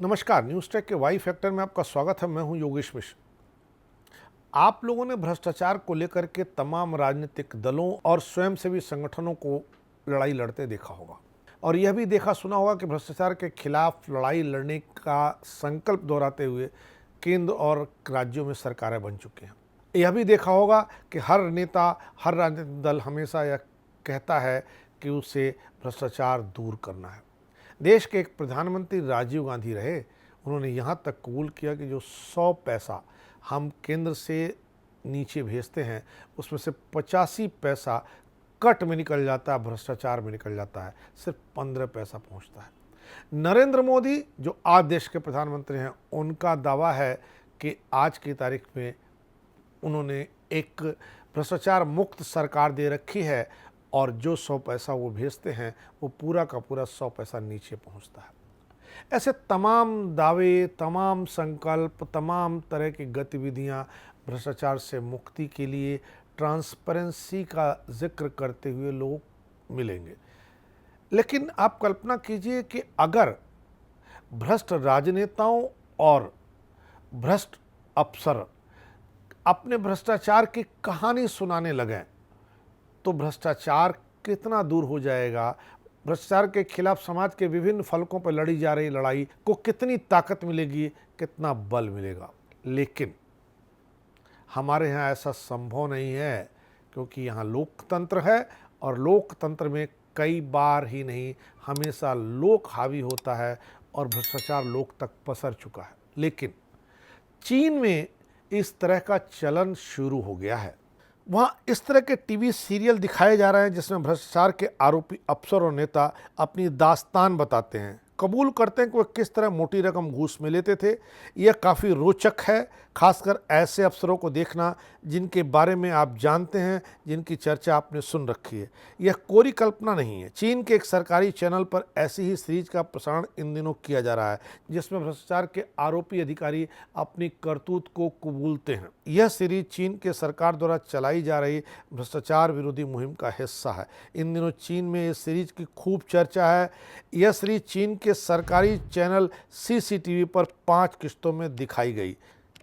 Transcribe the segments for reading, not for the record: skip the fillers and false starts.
नमस्कार, news take के Y factor में आपका स्वागत है। मैं हूं योगेश मिश्र। आप लोगों ने भ्रष्टाचार को लेकर के तमाम राजनीतिक दलों और स्वयंसेवी संगठनों को लड़ाई लड़ते देखा होगा और यह भी देखा सुना होगा कि भ्रष्टाचार के खिलाफ लड़ाई लड़ने का संकल्प दोहराते हुए केंद्र और राज्यों में सरकारें बन चुकी हैं। यह भी देखा होगा कि हर नेता, हर राजनीतिक दल हमेशा यह कहता है कि उसे भ्रष्टाचार दूर करना है। देश के एक प्रधानमंत्री राजीव गांधी रहे, उन्होंने यहाँ तक कबूल किया कि जो 100 पैसा हम केंद्र से नीचे भेजते हैं उसमें से 85 पैसा कट में निकल जाता है, भ्रष्टाचार में निकल जाता है, सिर्फ 15 पैसा पहुँचता है। नरेंद्र मोदी जो आज देश के प्रधानमंत्री हैं, उनका दावा है कि आज की तारीख में उन्होंने एक भ्रष्टाचार मुक्त सरकार दे रखी है और जो 100 पैसा वो भेजते हैं वो पूरा का पूरा 100 पैसा नीचे पहुंचता है। ऐसे तमाम दावे, तमाम संकल्प, तमाम तरह की गतिविधियां भ्रष्टाचार से मुक्ति के लिए ट्रांसपेरेंसी का जिक्र करते हुए लोग मिलेंगे। लेकिन आप कल्पना कीजिए कि अगर भ्रष्ट राजनेताओं और भ्रष्ट अफसर अपने भ्रष्टाचार की कहानी सुनाने लगें तो भ्रष्टाचार कितना दूर हो जाएगा, भ्रष्टाचार के खिलाफ समाज के विभिन्न फलकों पर लड़ी जा रही लड़ाई को कितनी ताकत मिलेगी, कितना बल मिलेगा। लेकिन हमारे यहाँ ऐसा संभव नहीं है, क्योंकि यहाँ लोकतंत्र है और लोकतंत्र में कई बार ही नहीं, हमेशा लोक हावी होता है और भ्रष्टाचार लोक तक पसर चुका है। लेकिन चीन में इस तरह का चलन शुरू हो गया है। वहाँ इस तरह के टीवी सीरियल दिखाए जा रहे हैं जिसमें भ्रष्टाचार के आरोपी अफसर और नेता अपनी दास्तान बताते हैं, कबूल करते हैं कि वह किस तरह मोटी रकम घूस में लेते थे। यह काफ़ी रोचक है, खासकर ऐसे अफसरों को देखना जिनके बारे में आप जानते हैं, जिनकी चर्चा आपने सुन रखी है। यह कोरी कल्पना नहीं है। चीन के एक सरकारी चैनल पर ऐसी ही सीरीज का प्रसारण इन दिनों किया जा रहा है जिसमें भ्रष्टाचार के आरोपी अधिकारी अपनी करतूत को कबूलते हैं। यह सीरीज चीन के सरकार द्वारा चलाई जा रही भ्रष्टाचार विरोधी मुहिम का हिस्सा है। इन दिनों चीन में इस सीरीज की खूब चर्चा है। यह सीरीज चीन के सरकारी चैनल CCTV पर 5 किस्तों में दिखाई गई।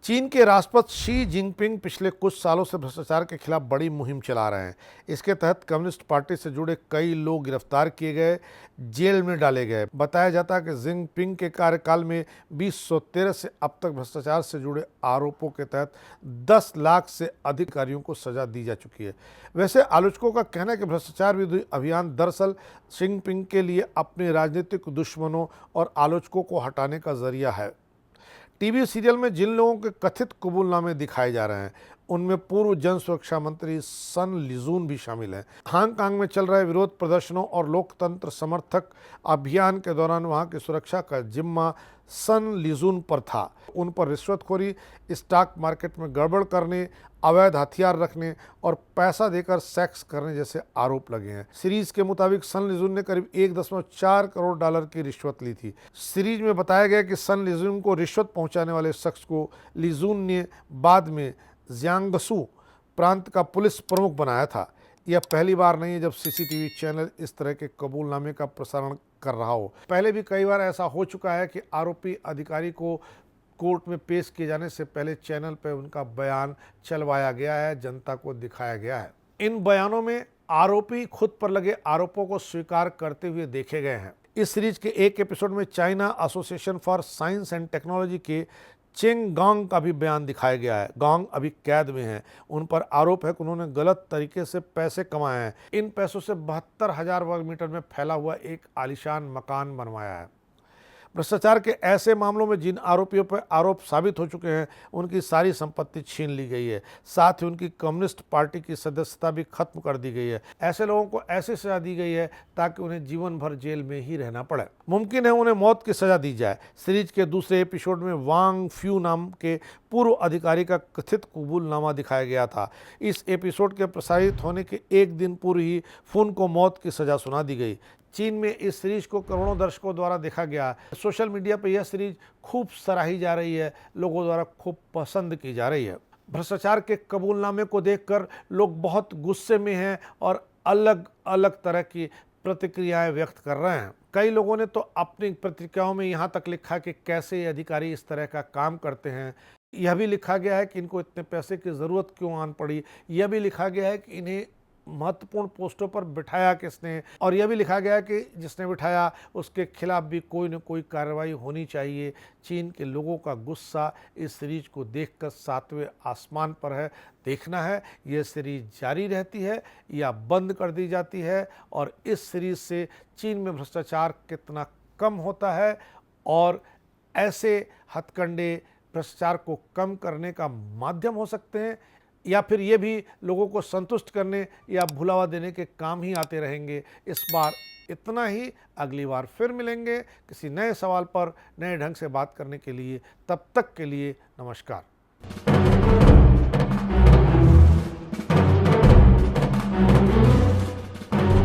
चीन के राष्ट्रपति शी जिनपिंग पिछले कुछ सालों से भ्रष्टाचार के खिलाफ बड़ी मुहिम चला रहे हैं। इसके तहत कम्युनिस्ट पार्टी से जुड़े कई लोग गिरफ्तार किए गए, जेल में डाले गए। बताया जाता है कि जिनपिंग के कार्यकाल में 2013 से अब तक भ्रष्टाचार से जुड़े आरोपों के तहत 10 लाख से अधिक अधिकारियों को सजा दी जा चुकी है। वैसे आलोचकों का कहना है कि भ्रष्टाचार विरोधी अभियान दरअसल जिनपिंग के लिए अपने राजनीतिक दुश्मनों और आलोचकों को हटाने का जरिया है। टीवी सीरियल में जिन लोगों के कथित कबूलनामे दिखाए जा रहे हैं उनमें पूर्व जन सुरक्षा मंत्री सन लिजून भी शामिल हैं। हांगकांग में चल रहे विरोध प्रदर्शनों और लोकतंत्र समर्थक अभियान के दौरान वहां की सुरक्षा का जिम्मा सन लिजून पर था। उन पर रिश्वतखोरी, स्टॉक मार्केट में गड़बड़ करने, अवैध हथियार रखने और पैसा देकर सेक्स करने जैसे आरोप लगे हैं। सीरीज के मुताबिक सन लिजून ने करीब 1.4 करोड़ डॉलर की रिश्वत ली थी। सीरीज में बताया गया कि सन लिजून को रिश्वत पहुंचाने वाले शख्स को लिजून ने बाद में जियांगसू प्रांत का पुलिस प्रमुख बनाया था। यह पहली बार नहीं है जब CCTV चैनल इस तरह के कबूलनामे का प्रसारण कर रहा हो। पहले भी कई बार ऐसा हो चुका है कि आरोपी अधिकारी को कोर्ट में पेश किए जाने से पहले चैनल पर उनका बयान चलवाया गया है, जनता को दिखाया गया है। इन बयानों में आरोपी खुद पर लगे आरोपों को स्वीकार करते हुए देखे गए हैं। इस सीरीज के एक एपिसोड में China association for science and technology के चेंग गांग का भी बयान दिखाया गया है। गांग अभी कैद में हैं। उन पर आरोप है कि उन्होंने गलत तरीके से पैसे कमाए हैं। इन पैसों से 72,000 वर्ग मीटर में फैला हुआ एक आलीशान मकान बनवाया है। भ्रष्टाचार के ऐसे मामलों में जिन आरोपियों पर आरोप साबित हो चुके हैं उनकी सारी संपत्ति छीन ली गई है। साथ ही उनकी कम्युनिस्ट पार्टी की सदस्यता भी खत्म कर दी गई है। ऐसे लोगों को ऐसी सजा दी गई है ताकि उन्हें जीवन भर जेल में ही रहना पड़े। मुमकिन है उन्हें मौत की सजा दी जाए। सीरीज के दूसरे एपिसोड में वांग फ्यू नाम के पूर्व अधिकारी का कथित कबूलनामा दिखाया गया था। इस एपिसोड के प्रसारित होने के एक दिन पूर्व ही फुन को मौत की सजा सुना दी गई। चीन में इस सीरीज को करोड़ों दर्शकों द्वारा देखा गया। सोशल मीडिया पर यह सीरीज खूब सराही जा रही है, लोगों द्वारा खूब पसंद की जा रही है। भ्रष्टाचार के कबूलनामे को देखकर लोग बहुत गुस्से में हैं और अलग अलग तरह की प्रतिक्रियाएं व्यक्त कर रहे हैं। कई लोगों ने तो अपनी प्रतिक्रियाओं में यहाँ तक लिखा कि कैसे ये अधिकारी इस तरह का काम करते हैं। यह भी लिखा गया है कि इनको इतने पैसे की ज़रूरत क्यों आन पड़ी। यह भी लिखा गया है कि इन्हें महत्वपूर्ण पोस्टों पर बिठाया किसने, और यह भी लिखा गया है कि जिसने बिठाया उसके खिलाफ भी कोई न कोई कार्रवाई होनी चाहिए। चीन के लोगों का गुस्सा इस सीरीज को देखकर 7वें आसमान पर है। देखना है यह सीरीज जारी रहती है या बंद कर दी जाती है, और इस सीरीज से चीन में भ्रष्टाचार कितना कम होता है और ऐसे हथकंडे भ्रष्टाचार को कम करने का माध्यम हो सकते हैं, या फिर ये भी लोगों को संतुष्ट करने या भुलावा देने के काम ही आते रहेंगे। इस बार इतना ही। अगली बार फिर मिलेंगे किसी नए सवाल पर नए ढंग से बात करने के लिए। तब तक के लिए नमस्कार।